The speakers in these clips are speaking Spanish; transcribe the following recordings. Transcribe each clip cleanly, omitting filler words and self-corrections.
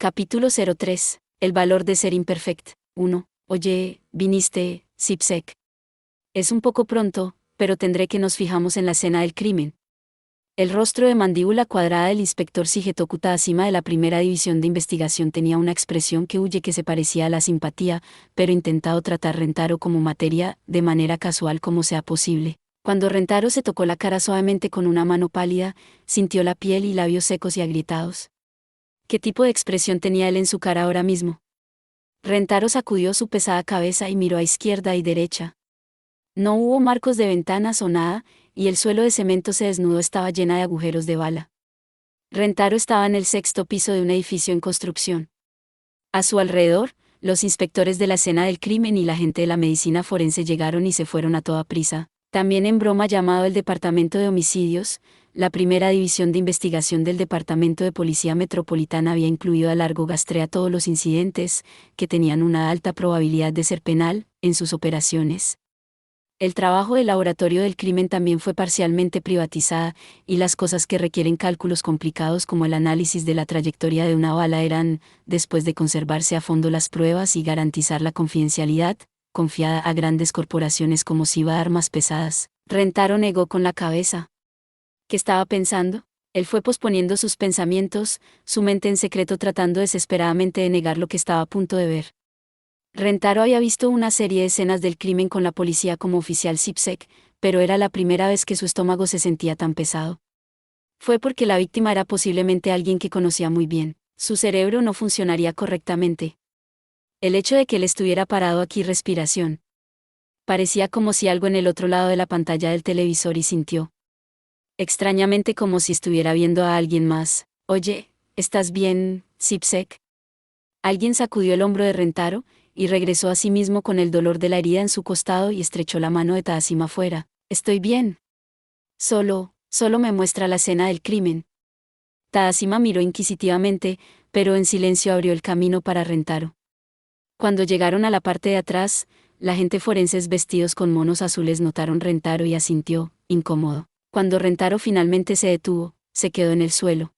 Capítulo 03. El valor de ser imperfect. 1. Oye, viniste, Sipsek. Es un poco pronto, pero tendré que nos fijamos en la escena del crimen. El rostro de mandíbula cuadrada del inspector Shigetoku Tadashima de la primera división de investigación tenía una expresión que se parecía a la simpatía, pero intentado tratar Rentaro como materia, de manera casual como sea posible. Cuando Rentaro se tocó la cara suavemente con una mano pálida, sintió la piel y labios secos y agrietados. ¿Qué tipo de expresión tenía él en su cara ahora mismo? Rentaro sacudió su pesada cabeza y miró a izquierda y derecha. No hubo marcos de ventanas o nada, y el suelo de cemento estaba llena de agujeros de bala. Rentaro estaba en el 6º piso de un edificio en construcción. A su alrededor, los inspectores de la escena del crimen y la gente de la medicina forense llegaron y se fueron a toda prisa. También en broma llamado el Departamento de Homicidios, la primera división de investigación del Departamento de Policía Metropolitana había incluido a largo rastreo todos los incidentes, que tenían una alta probabilidad de ser penal, en sus operaciones. El trabajo del laboratorio del crimen también fue parcialmente privatizada, y las cosas que requieren cálculos complicados como el análisis de la trayectoria de una bala eran, después de conservarse a fondo las pruebas y garantizar la confidencialidad, confiada a grandes corporaciones como Siva Armas Pesadas. Rentaro negó con la cabeza. ¿Qué estaba pensando? Él fue posponiendo sus pensamientos, su mente en secreto tratando desesperadamente de negar lo que estaba a punto de ver. Rentaro había visto una serie de escenas del crimen con la policía como oficial Sipsek, pero era la primera vez que su estómago se sentía tan pesado. Fue porque la víctima era posiblemente alguien que conocía muy bien. Su cerebro no funcionaría correctamente. El hecho de que él estuviera parado aquí respiración. Parecía como si algo en el otro lado de la pantalla del televisor y sintió. Extrañamente como si estuviera viendo a alguien más. Oye, ¿estás bien, Sipsek? Alguien sacudió el hombro de Rentaro, y regresó a sí mismo con el dolor de la herida en su costado y estrechó la mano de Tadashima fuera. Estoy bien. Solo me muestra la escena del crimen. Tadashima miró inquisitivamente, pero en silencio abrió el camino para Rentaro. Cuando llegaron a la parte de atrás, la gente forenses vestidos con monos azules notaron Rentaro y asintió, incómodo. Cuando Rentaro finalmente se detuvo, se quedó en el suelo.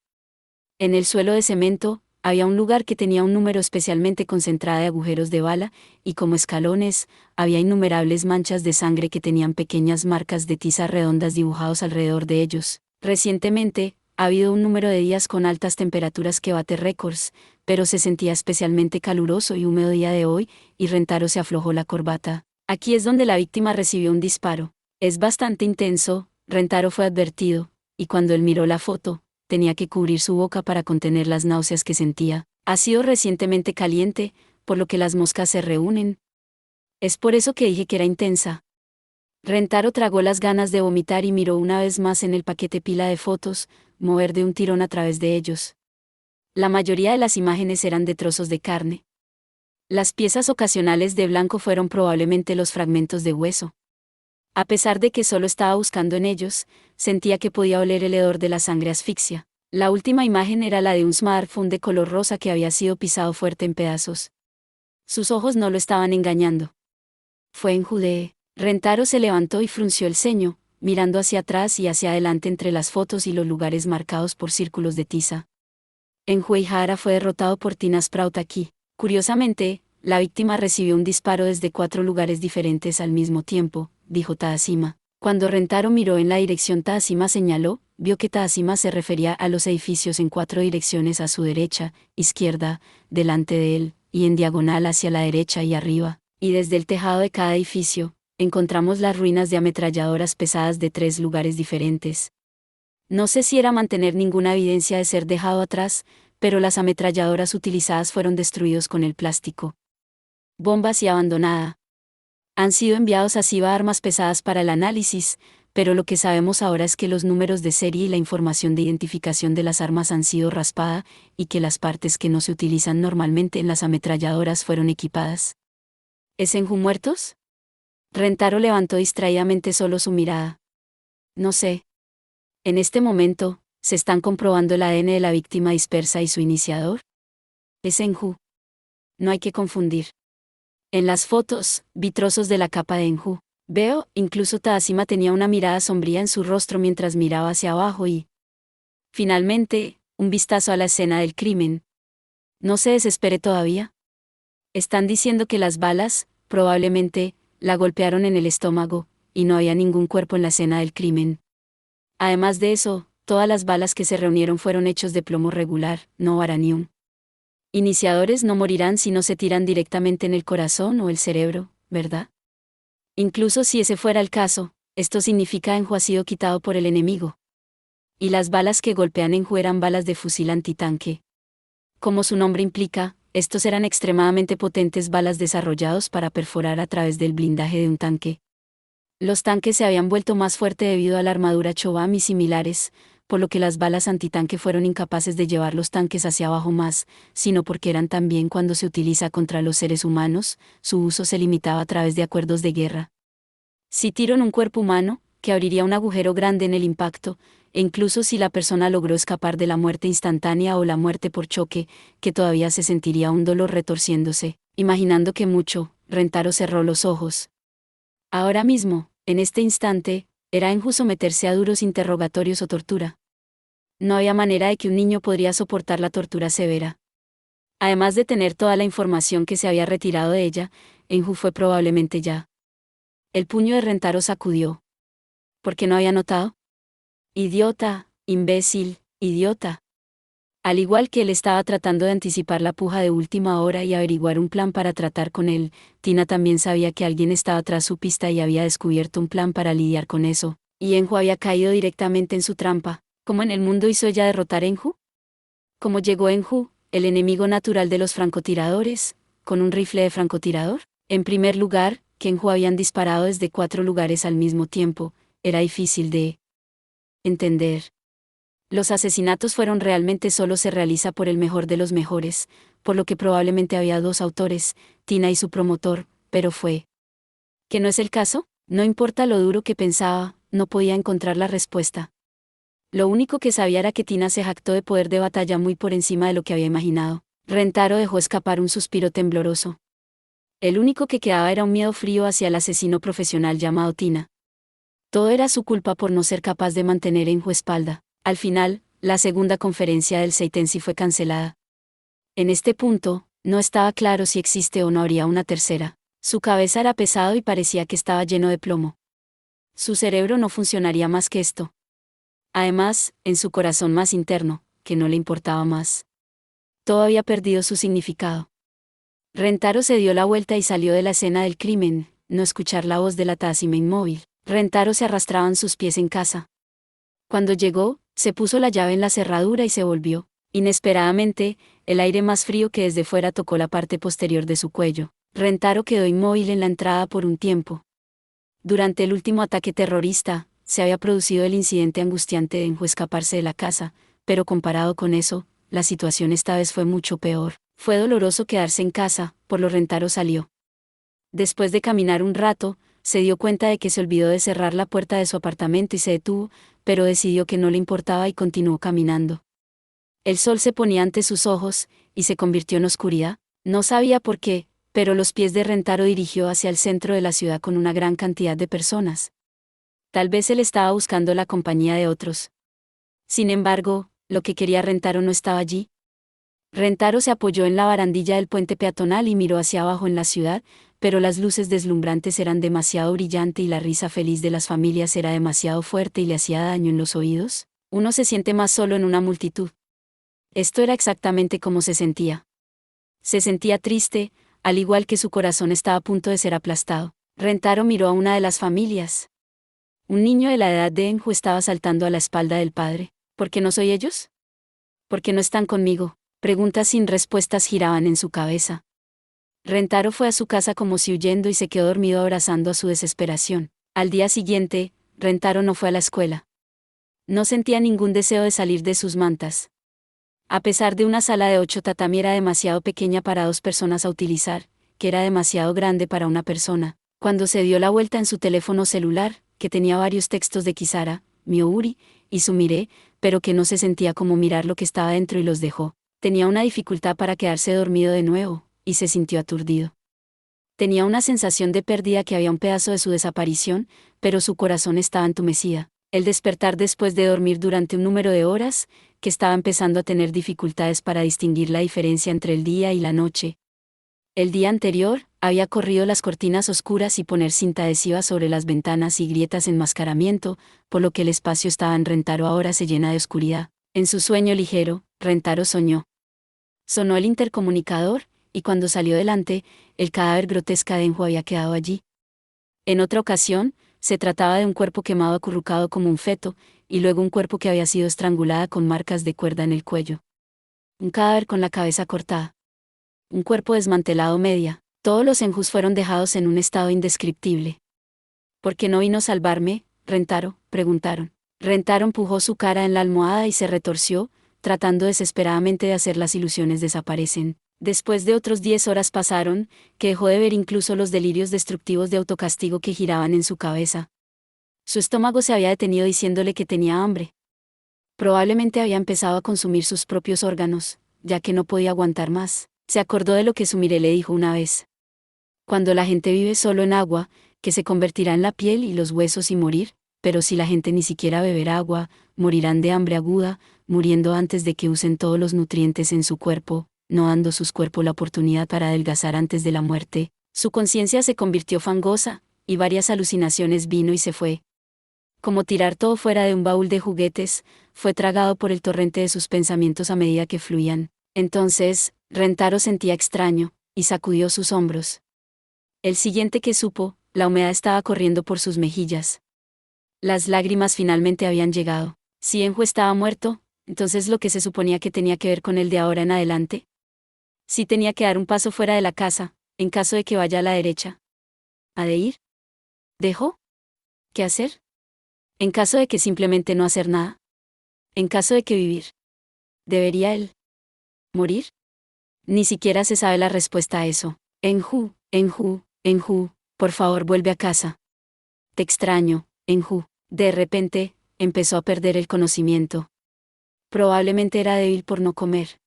En el suelo de cemento, había un lugar que tenía un número especialmente concentrado de agujeros de bala, y como escalones, había innumerables manchas de sangre que tenían pequeñas marcas de tiza redondas dibujados alrededor de ellos. Recientemente, ha habido un número de días con altas temperaturas que bate récords, pero se sentía especialmente caluroso y húmedo día de hoy, y Rentaro se aflojó la corbata. Aquí es donde la víctima recibió un disparo. Es bastante intenso, Rentaro fue advertido, y cuando él miró la foto, tenía que cubrir su boca para contener las náuseas que sentía. Ha sido recientemente caliente, por lo que las moscas se reúnen. Es por eso que dije que era intensa. Rentaro tragó las ganas de vomitar y miró una vez más en el paquete pila de fotos, mover de un tirón a través de ellos. La mayoría de las imágenes eran de trozos de carne. Las piezas ocasionales de blanco fueron probablemente los fragmentos de hueso. A pesar de que solo estaba buscando en ellos, sentía que podía oler el hedor de la sangre asfixia. La última imagen era la de un smartphone de color rosa que había sido pisado fuerte en pedazos. Sus ojos no lo estaban engañando. Fue en Judee. Rentaro se levantó y frunció el ceño, mirando hacia atrás y hacia adelante entre las fotos y los lugares marcados por círculos de tiza. En Hueihara fue derrotado por Tina Sprout aquí. Curiosamente, la víctima recibió un disparo desde 4 lugares diferentes al mismo tiempo, dijo Tadashima. Cuando Rentaro miró en la dirección Tadashima señaló, vio que Tadashima se refería a los edificios en 4 direcciones a su derecha, izquierda, delante de él, y en diagonal hacia la derecha y arriba, y desde el tejado de cada edificio, encontramos las ruinas de ametralladoras pesadas de 3 lugares diferentes. No sé si era mantener ninguna evidencia de ser dejado atrás, pero las ametralladoras utilizadas fueron destruidos con el plástico. Bombas y abandonada. Han sido enviados a Siva Armas Pesadas para el análisis, pero lo que sabemos ahora es que los números de serie y la información de identificación de las armas han sido raspada, y que las partes que no se utilizan normalmente en las ametralladoras fueron equipadas. ¿Es Enju muertos? Rentaro levantó distraídamente solo su mirada. No sé. En este momento, ¿se están comprobando el ADN de la víctima dispersa y su iniciador? Es Enju. No hay que confundir. En las fotos, vi trozos de la capa de Enju. Veo, incluso Tadashima tenía una mirada sombría en su rostro mientras miraba hacia abajo y... Finalmente, un vistazo a la escena del crimen. No se desespere todavía. Están diciendo que las balas, probablemente, la golpearon en el estómago, y no había ningún cuerpo en la escena del crimen. Además de eso, todas las balas que se reunieron fueron hechos de plomo regular, no varanium. Iniciadores no morirán si no se tiran directamente en el corazón o el cerebro, ¿verdad? Incluso si ese fuera el caso, esto significa Enju ha sido quitado por el enemigo. Y las balas que golpean Enju eran balas de fusil antitanque. Como su nombre implica, estos eran extremadamente potentes balas desarrollados para perforar a través del blindaje de un tanque. Los tanques se habían vuelto más fuertes debido a la armadura Chobham y similares, por lo que las balas antitanque fueron incapaces de llevar los tanques hacia abajo más, sino porque eran también cuando se utiliza contra los seres humanos, su uso se limitaba a través de acuerdos de guerra. Si tiro en un cuerpo humano, que abriría un agujero grande en el impacto, e incluso si la persona logró escapar de la muerte instantánea o la muerte por choque, que todavía se sentiría un dolor retorciéndose, imaginando que mucho, Rentaro cerró los ojos. Ahora mismo, en este instante, era Enju someterse a duros interrogatorios o tortura. No había manera de que un niño podría soportar la tortura severa. Además de tener toda la información que se había retirado de ella, Enju fue probablemente ya. El puño de Rentaro sacudió. ¿Por qué no había notado? Idiota, imbécil, idiota. Al igual que él estaba tratando de anticipar la puja de última hora y averiguar un plan para tratar con él, Tina también sabía que alguien estaba tras su pista y había descubierto un plan para lidiar con eso, y Enju había caído directamente en su trampa. ¿Cómo en el mundo hizo ella derrotar a Enju? ¿Cómo llegó Enju, el enemigo natural de los francotiradores, con un rifle de francotirador? En primer lugar, que Enju habían disparado desde 4 lugares al mismo tiempo, era difícil de entender. Los asesinatos fueron realmente solo se realiza por el mejor de los mejores, por lo que probablemente había 2 autores, Tina y su promotor, pero fue. ¿Que no es el caso? No importa lo duro que pensaba, no podía encontrar la respuesta. Lo único que sabía era que Tina se jactó de poder de batalla muy por encima de lo que había imaginado. Rentaro dejó escapar un suspiro tembloroso. El único que quedaba era un miedo frío hacia el asesino profesional llamado Tina. Todo era su culpa por no ser capaz de mantener en su espalda. Al final, la segunda conferencia del Seitensi fue cancelada. En este punto, no estaba claro si existe o no habría una tercera. Su cabeza era pesado y parecía que estaba lleno de plomo. Su cerebro no funcionaría más que esto. Además, en su corazón más interno, que no le importaba más. Todo había perdido su significado. Rentaro se dio la vuelta y salió de la escena del crimen, no escuchar la voz de la Tazima inmóvil. Rentaro se arrastraban sus pies en casa. Cuando llegó, se puso la llave en la cerradura y se volvió. Inesperadamente, el aire más frío que desde fuera tocó la parte posterior de su cuello. Rentaro quedó inmóvil en la entrada por un tiempo. Durante el último ataque terrorista, se había producido el incidente angustiante de Enju escaparse de la casa, pero comparado con eso, la situación esta vez fue mucho peor. Fue doloroso quedarse en casa, por lo Rentaro salió. Después de caminar un rato, se dio cuenta de que se olvidó de cerrar la puerta de su apartamento y se detuvo, pero decidió que no le importaba y continuó caminando. El sol se ponía ante sus ojos, y se convirtió en oscuridad. No sabía por qué, pero los pies de Rentaro dirigió hacia el centro de la ciudad con una gran cantidad de personas. Tal vez él estaba buscando la compañía de otros. Sin embargo, lo que quería Rentaro no estaba allí. Rentaro se apoyó en la barandilla del puente peatonal y miró hacia abajo en la ciudad, pero las luces deslumbrantes eran demasiado brillantes y la risa feliz de las familias era demasiado fuerte y le hacía daño en los oídos. Uno se siente más solo en una multitud. Esto era exactamente como se sentía. Se sentía triste, al igual que su corazón estaba a punto de ser aplastado. Rentaro miró a una de las familias. Un niño de la edad de Enju estaba saltando a la espalda del padre. ¿Por qué no soy ellos? ¿Por qué no están conmigo? Preguntas sin respuestas giraban en su cabeza. Rentaro fue a su casa como si huyendo y se quedó dormido abrazando a su desesperación. Al día siguiente, Rentaro no fue a la escuela. No sentía ningún deseo de salir de sus mantas. A pesar de una sala de 8 tatami era demasiado pequeña para 2 personas a utilizar, que era demasiado grande para una persona, cuando se dio la vuelta en su teléfono celular, que tenía varios textos de Kisara, Miouri y Sumire, pero que no se sentía como mirar lo que estaba dentro y los dejó. Tenía una dificultad para quedarse dormido de nuevo, y se sintió aturdido. Tenía una sensación de pérdida que había un pedazo de su desaparición, pero su corazón estaba entumecida. El despertar después de dormir durante un número de horas, que estaba empezando a tener dificultades para distinguir la diferencia entre el día y la noche. El día anterior, había corrido las cortinas oscuras y poner cinta adhesiva sobre las ventanas y grietas enmascaramiento, por lo que el espacio estaba en Rentaro ahora se llena de oscuridad. En su sueño ligero, Rentaro soñó. Sonó el intercomunicador, y cuando salió delante, el cadáver grotesco de Enju había quedado allí. En otra ocasión, se trataba de un cuerpo quemado acurrucado como un feto, y luego un cuerpo que había sido estrangulada con marcas de cuerda en el cuello. Un cadáver con la cabeza cortada. Un cuerpo desmantelado media. Todos los Enjus fueron dejados en un estado indescriptible. ¿Por qué no vino a salvarme, Rentaro?, preguntaron. Rentaro empujó su cara en la almohada y se retorció, tratando desesperadamente de hacer las ilusiones desaparecen. Después de otros 10 horas pasaron, que dejó de ver incluso los delirios destructivos de autocastigo que giraban en su cabeza. Su estómago se había detenido diciéndole que tenía hambre. Probablemente había empezado a consumir sus propios órganos, ya que no podía aguantar más. Se acordó de lo que Sumire le dijo una vez. Cuando la gente vive solo en agua, que se convertirá en la piel y los huesos y morir, pero si la gente ni siquiera beber agua, morirán de hambre aguda, muriendo antes de que usen todos los nutrientes en su cuerpo, no dando sus cuerpos la oportunidad para adelgazar antes de la muerte. Su conciencia se convirtió fangosa, y varias alucinaciones vino y se fue. Como tirar todo fuera de un baúl de juguetes, fue tragado por el torrente de sus pensamientos a medida que fluían. Entonces, Rentaro sentía extraño, y sacudió sus hombros. El siguiente que supo, la humedad estaba corriendo por sus mejillas. Las lágrimas finalmente habían llegado. Si Enju estaba muerto, entonces lo que se suponía que tenía que ver con él de ahora en adelante. Si tenía que dar un paso fuera de la casa, en caso de que vaya a la derecha. ¿Ha de ir? ¿Dejó? ¿Qué hacer? En caso de que simplemente no hacer nada. En caso de que vivir. ¿Debería él morir? Ni siquiera se sabe la respuesta a eso. Enju, por favor vuelve a casa. Te extraño, Enju. De repente, empezó a perder el conocimiento. Probablemente era débil por no comer.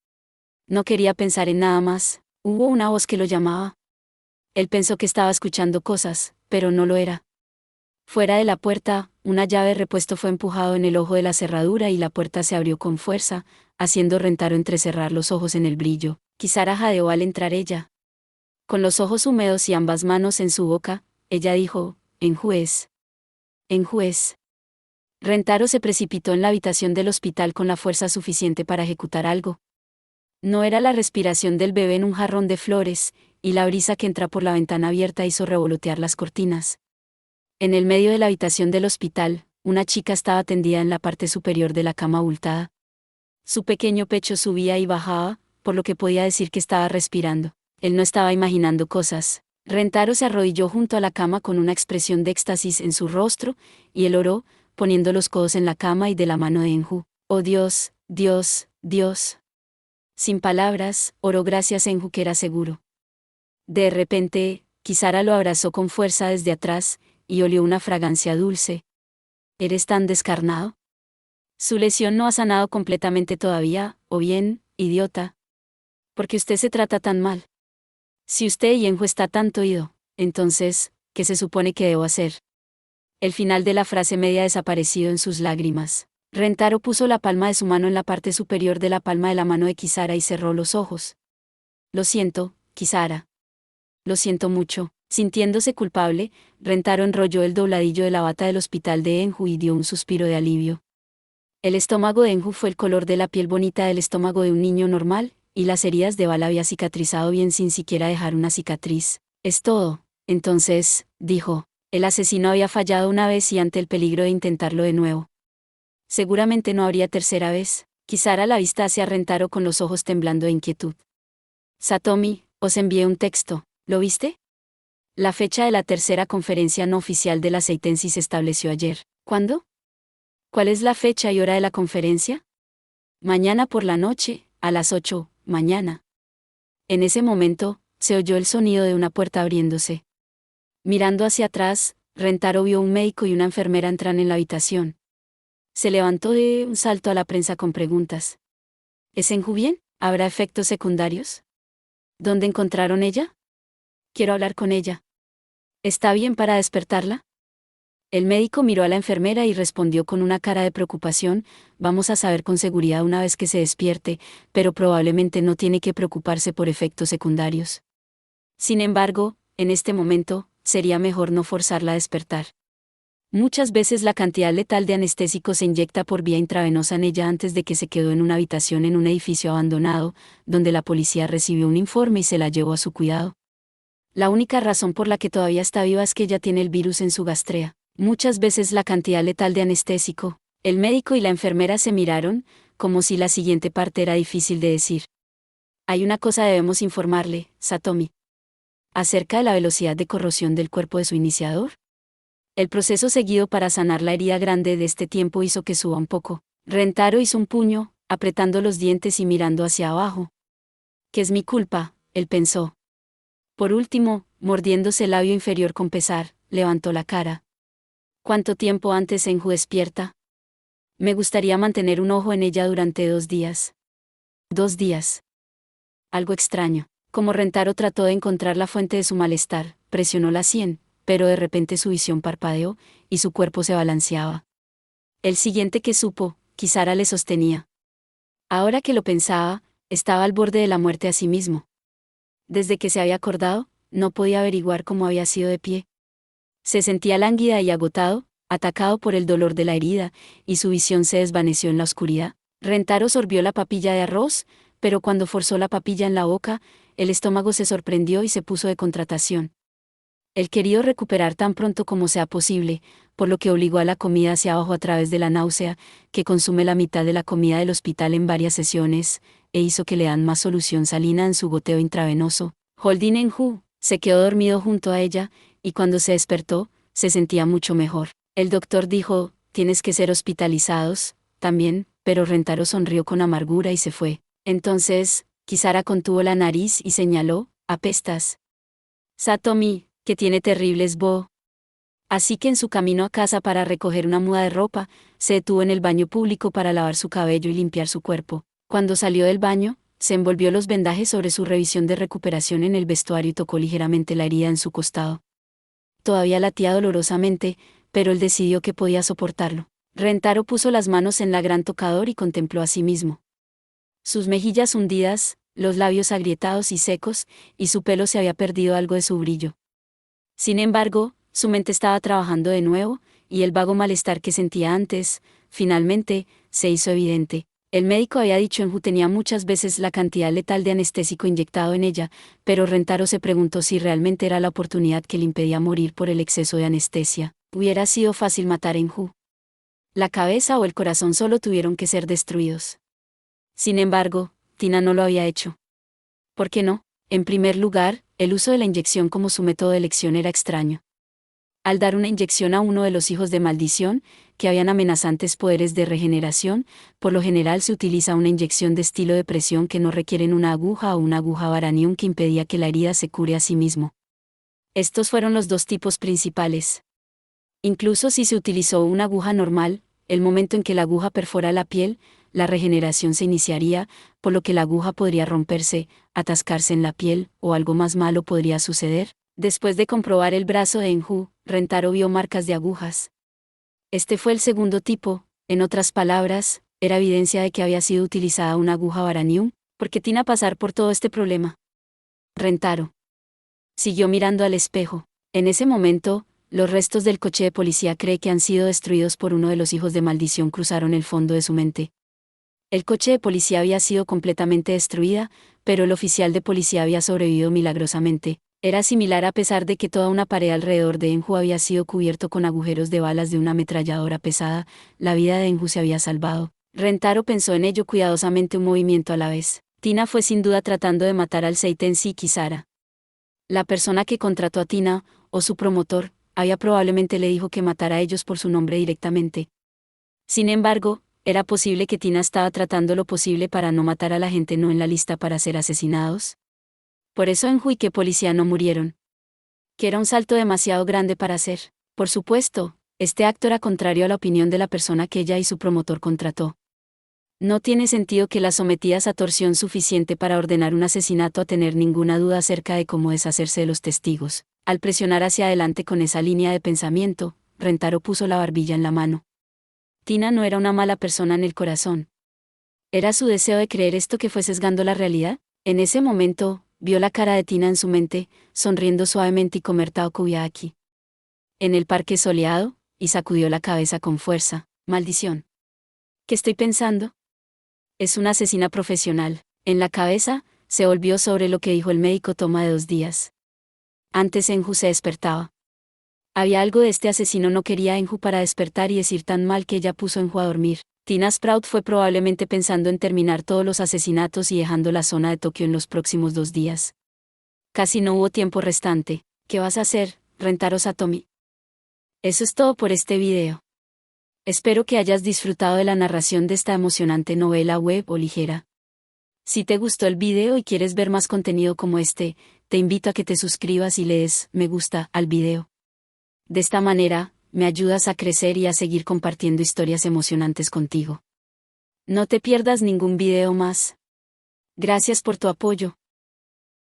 No quería pensar en nada más. Hubo una voz que lo llamaba. Él pensó que estaba escuchando cosas, pero no lo era. Fuera de la puerta, una llave repuesto fue empujado en el ojo de la cerradura y la puerta se abrió con fuerza, haciendo Rentaro entrecerrar los ojos en el brillo. Kisara jadeó al entrar ella. Con los ojos húmedos y ambas manos en su boca, ella dijo, Enju es. Enju es. Rentaro se precipitó en la habitación del hospital con la fuerza suficiente para ejecutar algo. No era la respiración del bebé en un jarrón de flores, y la brisa que entra por la ventana abierta hizo revolotear las cortinas. En el medio de la habitación del hospital, una chica estaba tendida en la parte superior de la cama abultada. Su pequeño pecho subía y bajaba, por lo que podía decir que estaba respirando. Él no estaba imaginando cosas. Rentaro se arrodilló junto a la cama con una expresión de éxtasis en su rostro, y él oró, poniendo los codos en la cama y de la mano de Enju. Oh Dios, Dios, Dios. Sin palabras, oró gracias a Enju que era seguro. De repente, Kisara lo abrazó con fuerza desde atrás, y olió una fragancia dulce. ¿Eres tan descarnado? Su lesión no ha sanado completamente todavía, o bien, idiota. Porque usted se trata tan mal. Si usted y Enju está tanto ido, entonces, ¿qué se supone que debo hacer? El final de la frase media desaparecido en sus lágrimas. Rentaro puso la palma de su mano en la parte superior de la palma de la mano de Kisara y cerró los ojos. Lo siento, Kisara. Lo siento mucho. Sintiéndose culpable, Rentaro enrolló el dobladillo de la bata del hospital de Enju y dio un suspiro de alivio. El estómago de Enju fue el color de la piel bonita del estómago de un niño normal, y las heridas de bala había cicatrizado bien sin siquiera dejar una cicatriz. Es todo. Entonces, dijo, el asesino había fallado una vez y ante el peligro de intentarlo de nuevo. Seguramente no habría tercera vez. Kisara la vista hacia Rentaro con los ojos temblando de inquietud. Satomi, os envié un texto, ¿lo viste? La fecha de la tercera conferencia no oficial de la Seitensi se estableció ayer. ¿Cuándo? ¿Cuál es la fecha y hora de la conferencia? Mañana por la noche, a las 8, mañana. En ese momento, se oyó el sonido de una puerta abriéndose. Mirando hacia atrás, Rentaro vio un médico y una enfermera entrar en la habitación. Se levantó de un salto a la prensa con preguntas. ¿Es Enju bien? ¿Habrá efectos secundarios? ¿Dónde encontraron ella? Quiero hablar con ella. ¿Está bien para despertarla? El médico miró a la enfermera y respondió con una cara de preocupación: vamos a saber con seguridad una vez que se despierte, pero probablemente no tiene que preocuparse por efectos secundarios. Sin embargo, en este momento, sería mejor no forzarla a despertar. Muchas veces la cantidad letal de anestésico se inyecta por vía intravenosa en ella antes de que se quedó en una habitación en un edificio abandonado, donde la policía recibió un informe y se la llevó a su cuidado. La única razón por la que todavía está viva es que ella tiene el virus en su gastrea. Muchas veces la cantidad letal de anestésico. El médico y la enfermera se miraron, como si la siguiente parte era difícil de decir. Hay una cosa debemos informarle, Satomi. Acerca de la velocidad de corrosión del cuerpo de su iniciador. El proceso seguido para sanar la herida grande de este tiempo hizo que suba un poco. Rentaro hizo un puño, apretando los dientes y mirando hacia abajo. ¿Qué es mi culpa?, él pensó. Por último, mordiéndose el labio inferior con pesar, levantó la cara. ¿Cuánto tiempo antes Enju despierta? Me gustaría mantener un ojo en ella durante 2 días. 2 días. Algo extraño. Como Rentaro trató de encontrar la fuente de su malestar, presionó la sien, pero de repente su visión parpadeó, y su cuerpo se balanceaba. El siguiente que supo, Kisara le sostenía. Ahora que lo pensaba, estaba al borde de la muerte a sí mismo. Desde que se había acordado, no podía averiguar cómo había sido de pie. Se sentía lánguida y agotado, atacado por el dolor de la herida, y su visión se desvaneció en la oscuridad. Rentaro sorbió la papilla de arroz, pero cuando forzó la papilla en la boca, el estómago se sorprendió y se puso de contracción. Él quería recuperar tan pronto como sea posible, por lo que obligó a la comida hacia abajo a través de la náusea, que consume la mitad de la comida del hospital en varias sesiones, e hizo que le dan más solución salina en su goteo intravenoso. Holding Enju se quedó dormido junto a ella, y cuando se despertó, se sentía mucho mejor. El doctor dijo: tienes que ser hospitalizados, también, pero Rentaro sonrió con amargura y se fue. Entonces, Kisara contuvo la nariz y señaló: apestas. Satomi, que tiene terribles bo. Así que en su camino a casa para recoger una muda de ropa, se detuvo en el baño público para lavar su cabello y limpiar su cuerpo. Cuando salió del baño, se envolvió los vendajes sobre su revisión de recuperación en el vestuario y tocó ligeramente la herida en su costado. Todavía latía dolorosamente, pero él decidió que podía soportarlo. Rentaro puso las manos en la gran tocador y contempló a sí mismo. Sus mejillas hundidas, los labios agrietados y secos, y su pelo se había perdido algo de su brillo. Sin embargo, su mente estaba trabajando de nuevo, y el vago malestar que sentía antes, finalmente, se hizo evidente. El médico había dicho Enju tenía muchas veces la cantidad letal de anestésico inyectado en ella, pero Rentaro se preguntó si realmente era la oportunidad que le impedía morir por el exceso de anestesia. Hubiera sido fácil matar a Enju. La cabeza o el corazón solo tuvieron que ser destruidos. Sin embargo, Tina no lo había hecho. ¿Por qué no? En primer lugar, el uso de la inyección como su método de elección era extraño. Al dar una inyección a uno de los hijos de maldición, que habían amenazantes poderes de regeneración, por lo general se utiliza una inyección de estilo de presión que no requieren una aguja o una aguja varanium que impedía que la herida se cure a sí mismo. Estos fueron los 2 tipos principales. Incluso si se utilizó una aguja normal, el momento en que la aguja perfora la piel, la regeneración se iniciaría, por lo que la aguja podría romperse, atascarse en la piel, o algo más malo podría suceder. Después de comprobar el brazo de Enju, Rentaro vio marcas de agujas. Este fue el segundo tipo, en otras palabras, era evidencia de que había sido utilizada una aguja varanium. ¿Por qué Tina pasar por todo este problema? Rentaro siguió mirando al espejo. En ese momento, los restos del coche de policía cree que han sido destruidos por uno de los hijos de maldición cruzaron el fondo de su mente. El coche de policía había sido completamente destruida, pero el oficial de policía había sobrevivido milagrosamente. Era similar a pesar de que toda una pared alrededor de Enju había sido cubierto con agujeros de balas de una ametralladora pesada, la vida de Enju se había salvado. Rentaro pensó en ello cuidadosamente, un movimiento a la vez. Tina fue sin duda tratando de matar al Seitenshi Kisara. La persona que contrató a Tina, o su promotor, probablemente le dijo que matara a ellos por su nombre directamente. Sin embargo, ¿era posible que Tina estaba tratando lo posible para no matar a la gente no en la lista para ser asesinados? Por eso Enju y que policía no murieron. Que era un salto demasiado grande para hacer. Por supuesto, este acto era contrario a la opinión de la persona que ella y su promotor contrató. No tiene sentido que la sometidas a torsión suficiente para ordenar un asesinato a tener ninguna duda acerca de cómo deshacerse de los testigos. Al presionar hacia adelante con esa línea de pensamiento, Rentaro puso la barbilla en la mano. Tina no era una mala persona en el corazón. ¿Era su deseo de creer esto que fue sesgando la realidad? En ese momento, vio la cara de Tina en su mente, sonriendo suavemente y comertao Kubiaki. En el parque soleado, y sacudió la cabeza con fuerza. Maldición. ¿Qué estoy pensando? Es una asesina profesional. En la cabeza, se volvió sobre lo que dijo el médico toma de 2 días. Antes Enju se despertaba. Había algo de este asesino no quería Enju para despertar y decir tan mal que ella puso a Enju a dormir. Tina Sprout fue probablemente pensando en terminar todos los asesinatos y dejando la zona de Tokio en los próximos 2 días. Casi no hubo tiempo restante. ¿Qué vas a hacer, Rentaro Satomi? Eso es todo por este video. Espero que hayas disfrutado de la narración de esta emocionante novela web o ligera. Si te gustó el video y quieres ver más contenido como este, te invito a que te suscribas y le des me gusta al video. De esta manera, me ayudas a crecer y a seguir compartiendo historias emocionantes contigo. No te pierdas ningún video más. Gracias por tu apoyo.